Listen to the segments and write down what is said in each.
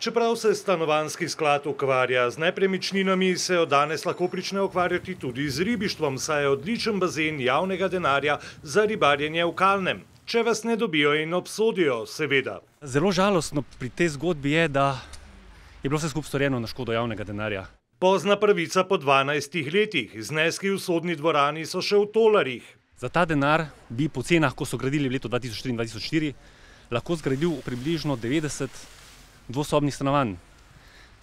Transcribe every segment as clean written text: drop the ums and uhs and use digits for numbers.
Čeprav se stanovanjski sklad ukvarja z nepremičninami, se od danes lahko prične ukvarjati tudi z ribištvom, saj je odličen bazen javnega denarja za ribarjenje v kalnem. Če vas ne dobijo in obsodijo, seveda. Zelo žalostno pri tej zgodbi je, da je bilo vse skupaj storjeno na škodo javnega denarja. Pozna pravica po 12 letih. Zneski v sodni dvorani so še v tolarjih. Za ta denar bi po cenah, ko so gradili v letu 2003 in 2004, lahko zgradil približno 90 dvosobnih stanovanj.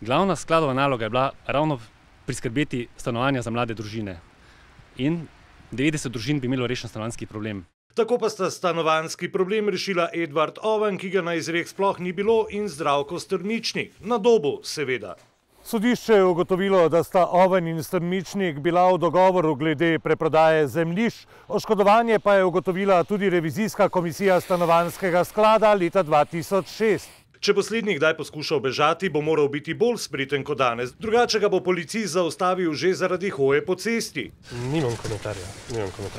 Glavna skladova naloga je bila ravno priskrbeti stanovanja za mlade družine. In 90 družin bi imelo rešen stanovanjski problem. Tako pa sta stanovanjski problem rešila Edvard Oven, ki ga na izrek sploh ni bilo, in Zdravko Strničnik. Na Dobu, seveda. Sodišče je ugotovilo, da sta Oven in Strničnik bila v dogovoru glede preprodaje zemljišč, oškodovanje pa je ugotovila tudi revizijska komisija stanovanjskega sklada leta 2006. Če bo slednji kdaj poskušal bežati, bo moral biti bolj spreten kot danes. Drugače ga bo policist zaustavil že zaradi hoje po cesti. Nimam komentarja.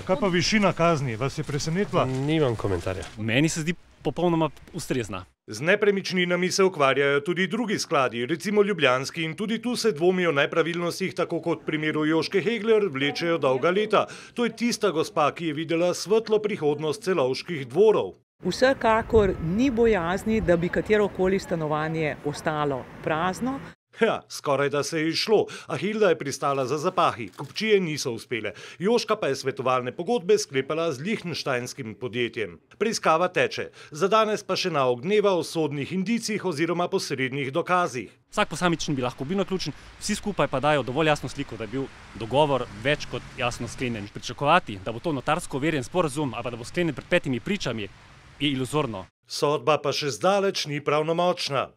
Kaj pa višina kazni? Vas je presenetila? Nimam komentarja. Meni se zdi popolnoma ustrezna. Z nepremičninami se ukvarjajo tudi drugi skladi, recimo ljubljanski, in tudi tu se dvomi o nepravilnostih, tako kot v primeru Jožke Hegler, vlečejo dolga leta. To je tista gospa, ki je videla svetlo prihodnost Celovških dvorov. Vsekakor ni bojazni, da bi katerokoli stanovanje ostalo prazno. Ja, skoraj da se je izšlo, a Hilda je pristala za zapahi, kupčije niso uspele. Jožka pa je svetovalne pogodbe sklepala z lichtensteinskim podjetjem. Preiskava teče, za danes pa še nauk dneva o sodnih indicih oziroma posrednih dokazih. Vsak posamičen bi lahko bil naključen, vsi skupaj pa dajo dovolj jasno sliko, da je bil dogovor več kot jasno sklenjen. Pričakovati, da bo to notarsko overjen sporazum, ali pa da bo sklenjen pred 5 pričami, je iluzorno. Sodba pa še zdaleč ni pravnomočna.